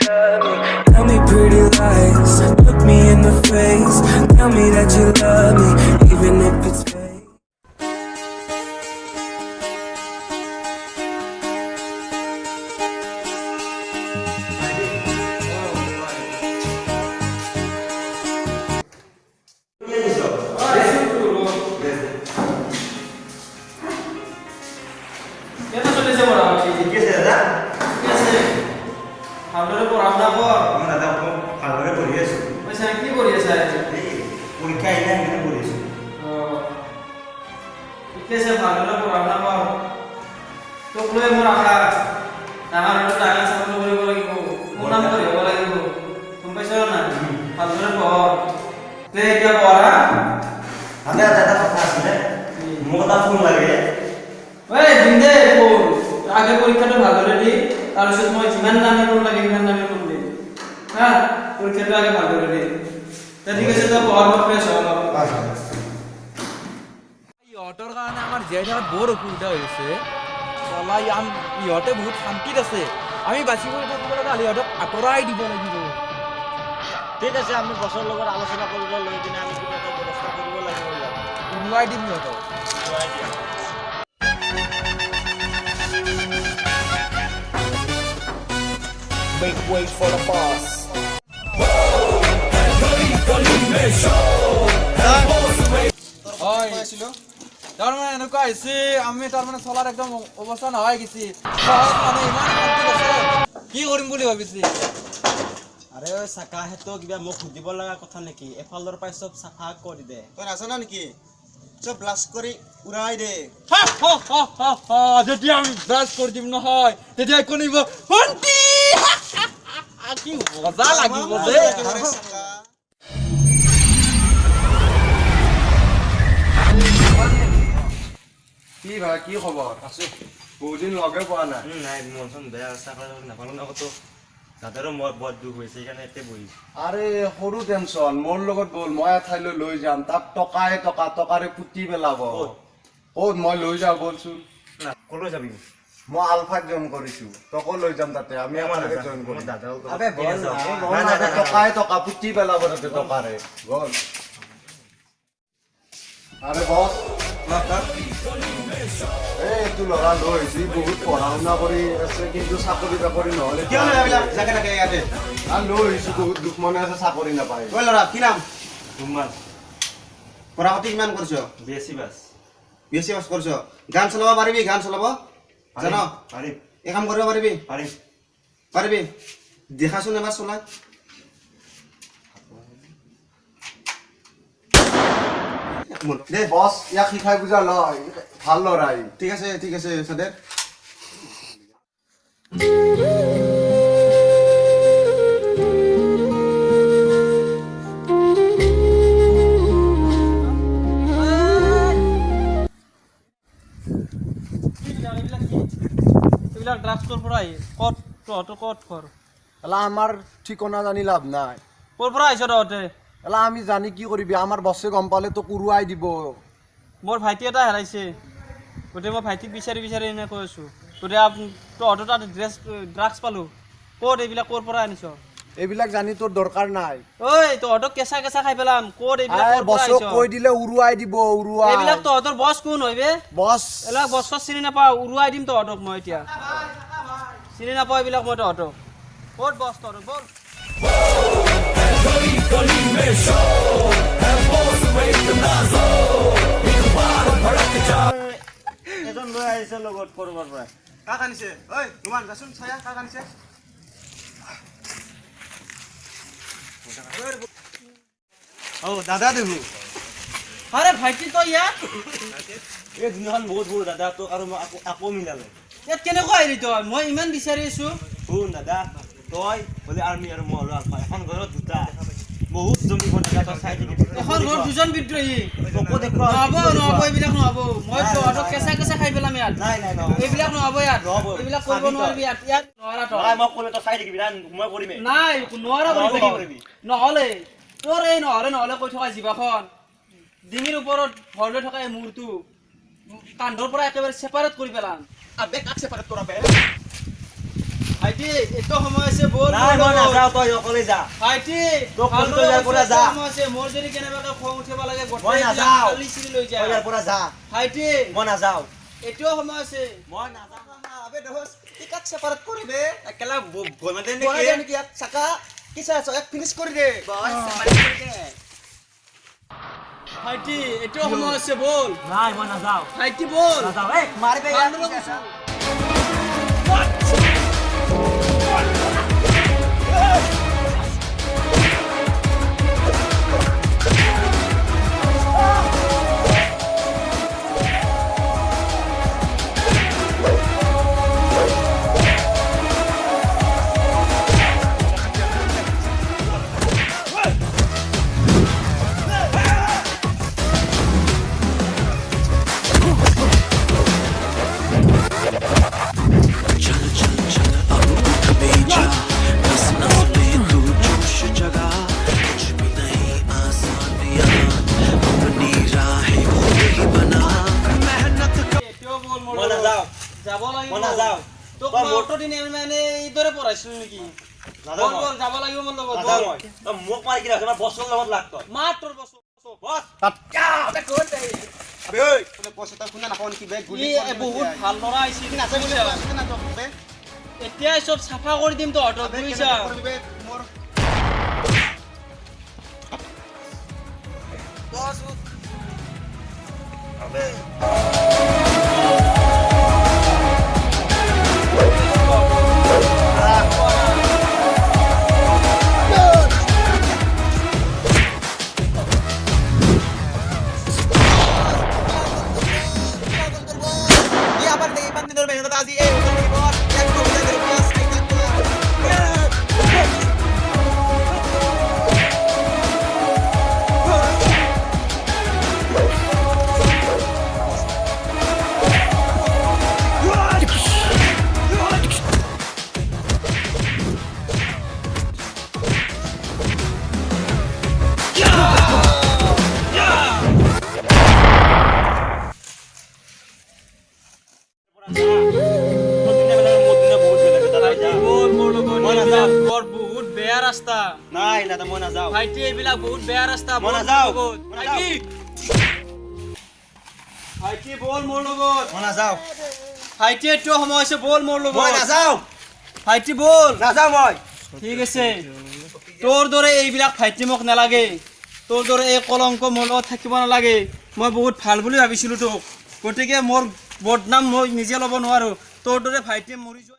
love me. Tell me pretty lies, look me in the face. Tell me that you love me, even if it's fake. ইহঁতৰ কাৰণে আমাৰ জীয়াই থকাত বৰ অসুবিধা হৈছে ইহঁতে বহুত শান্তিত আছে আমি বাচি কৰি থাকিব লগা হ'লে ইহঁতক আঁতৰাই দিব লাগিব ঠিক আছে আমি বছৰ লগত আলোচনা কৰিব লৈ কিনে আমি কিবা এটা ব্যৱস্থা কৰিব লাগিব উৰুৱাই দিম সিহঁতক Make way for the boss. তাৰমানে এনেকুৱা হৈছে আমি তাৰমানে চলাৰ একদম অৱস্থা নহয় গৈছে মানে ইমান শান্তি আছে কি কৰিম বুলি ভাবিছে আৰে চাকা হেতো কিবা মোক সুধিব লগা কথা নেকি এফালৰ পাই চব চাফা কৰি দে তই নাজানা নেকি চব ব্লাষ্ট কৰি উৰাই দে যেতিয়া আমি ব্লাষ্ট কৰি দিম নহয় তেতিয়া একো নিব শান্তি কি মজা লাগিব যে কি ভাই কি খবৰ আছে বহুত দিন লগে পোৱা নাই নাই মন চন বেয়া চাকা নাপালো না কত দাদাৰো মই বৰ দুখ হৈছে সেইকাৰণে এতে বহি আৰে সৰু টেনচন মোৰ লগত বল মই এঠাইলৈ লৈ যাম তাক টকাৰে পুতি পেলাব ক'ত মই লৈ যাওঁ বলচোন না কলৈ যাবি মই আলফাত জইন কৰিছো তকো লৈ যাম তাতে আমি একেলগে জইন কৰিম আবে টকা পুতি পেলাব তাতে টকাৰে বল আৰে বস এইটো ল'ৰা লৈছি বহুত পঢ়া শুনা কৰি আছে কিন্তু চাকৰি বাকৰি নহ'লে কিয় নাবিলাক জাকে থাকে ইয়াতে লৈছি বহুত দুখ মনে আছে চাকৰি নাপায় ঐ ল'ৰা কি নাম গোলমাল পঢ়া পাতি কিমান কৰিছ বিএসসি পাছ কৰিছ গান চলাব পাৰিবি গান চলাব জান পাৰিম এই কাম কৰিব পাৰিবি পাৰিবি দেখাচোন এবাৰ চলাই দে বস ইয়াক শিকাই বুজা লয় ভাল লৰাই ঠিক আছে সাদেৰ ড্ৰাগছৰ পৰা ক'ত তহঁতৰ ক'ত ঘৰ এলা আমাৰ ঠিকনা জানি লাভ নাই ক'ৰ পৰা আহিছ তহঁতে এলা আমি জানি কি কৰিবি আমাৰ বছে গম পালে তো উৰুৱাই দিব মোৰ ভাইটি এটা হেৰাইছে গতিকে মই ভাইটিক বিচাৰি এনে কৈ আছোঁ গতিকে তহঁতৰ তাত ড্ৰাগছ পালোঁ ক'ত এইবিলাক ক'ৰ পৰা আনিছ এইবিলাক জানি তোৰ দৰকাৰ নাই ঐ তহঁতক কেঁচা খাই পেলাম ক'ত এইবিলাক বছক কৈ দিলে উৰুৱাই দিব এইবিলাক তহঁতৰ বছ কোন হয় বে বছ এইবিলাক বছ চিনি নাপাওঁ উৰুৱাই দিম তহঁতক মই এতিয়া চিনি নাপাওঁ এইবিলাক মই তহঁতক ক'ত বছ তহঁতক বল এজন লৈ আহিছে লগত কৰবাৰ পৰা কাক আনিছে ঐ ৰুমান যাচোন ছায়া কাক আনিছে ও দাদা দেখো আৰে ভাইটি তই ইয়াত এই দুনিয়াখন বহুত সৰু দাদা তোক আৰু মই আকৌ মিলালে ইয়াত কেনেকৈ আহিলি তই মই ইমান বিচাৰি আছোঁ শুন দাদা তই বোলে আৰ্মি আৰু মই হ'লো আলফা এখন ঘৰত দুটা বহুত জমিখন দাদা তই চাই থাকিবি এখন ঘৰত দুজন বিদ্ৰোহী তোকো দেখুৱা নহ'ব এইবিলাক নহ'ব মই তহঁতক কেঁচা খাই পেলাম ইয়াত নাই এইবিলাক নহ'ব ইয়াত এইবিলাক কৰিব নোৱাৰিবি ইয়াত নোৱাৰা তই মই ক'লে তই চাই থাকিবি মই কৰিমেই নাই নোৱাৰা কৰিবি নহ'লে তোৰ এই নহ'লে কৈ থকা জিভাখন ডিঙিৰ ওপৰত ভৰ লৈ থকা এই মূৰটো কান্ধৰ পৰা একেবাৰে ছেপাৰেট কৰি পেলাম আবে কাক ছেপাৰেট কৰা বে ভাইটি এইটো সময় আছে বল নাই মই নাযাওঁ তই অকলে যা ভাইটি তোক কৈছো ইয়াৰ পৰা যা সময় আছে মোৰ যদি কেনেবাকৈ খং উঠিব লাগে মই গোটেই নাযাওঁ খালি চিৰি লৈ যা তই ইয়াৰ পৰা যা ভাইটি মই নাযাওঁ এইটো সময় আছে মই নাযাওঁ আবে দোস টিকাক সেপারেট কৰি দে একেলা গমতে বনাই দে নেকি চাকা কি চাইছ এক ফিনিশ কৰি দে বস সেপাৰেট কৰি দে ভাইটি এইটো সময় আছে বল নাই মই নাযাওঁ ভাইটি বল নাযাওঁ এই মাৰিবে ভালদৰে কৈছো। এতিয়াও বল মোৰ মই নাযাওঁ যাব লাগিব মই নাযাওঁ তোক তই মই মোৰ অটো দিনে মানে এইদৰে পঢ়াইছিলো নেকি নাযাওঁ বল বল যাব লাগিব মোৰ লগত নাযাওঁ বল। মই তই মোক মাৰি কি ৰাখ তোমাৰ বছৰ লগত লাগ তই মাৰ তোৰ বস বস আবে কোন দে আবে ওই তোলে কৈছ তই শুনা নাপাও নেকি বে গুলি ই বহুত ভাল ল'ৰা আহিছিল নাছে বুলি না তো বে এতিয়া চব চাফা কৰি দিম তো অটো বুজিছা কৰিবে মোৰ দস আবে বল মোৰ লগত মই নাযাওঁ। বৰ বহুত বেয়া ৰাস্তা নাই দাদা মই নাযাওঁ ভাইটি এইবিলাক বহুত বেয়া ৰাস্তা মই বল মোৰ নাযাওঁ। লগত। মই নাযাওঁ। ভাইটি ভাইটি বল মোৰ লগত মই নাযাওঁ ভাইটি এইটো সময় আছে বল মোৰ লগত মই নাযাওঁ ভাইটি বল নাযাওঁ মই ঠিক আছে তোৰ দৰে এইবিলাক ভাইটি মোক নালাগে তোৰ দৰে এই কলংক মোৰ লগত থাকিব নালাগে মই বহুত ভাল বুলি ভাবিছিলোঁ তোক গতিকে মোৰ বদনাম মই নিজে ল'ব নোৱাৰোঁ তোৰ দৰে ভাইটি মৰি যোৱা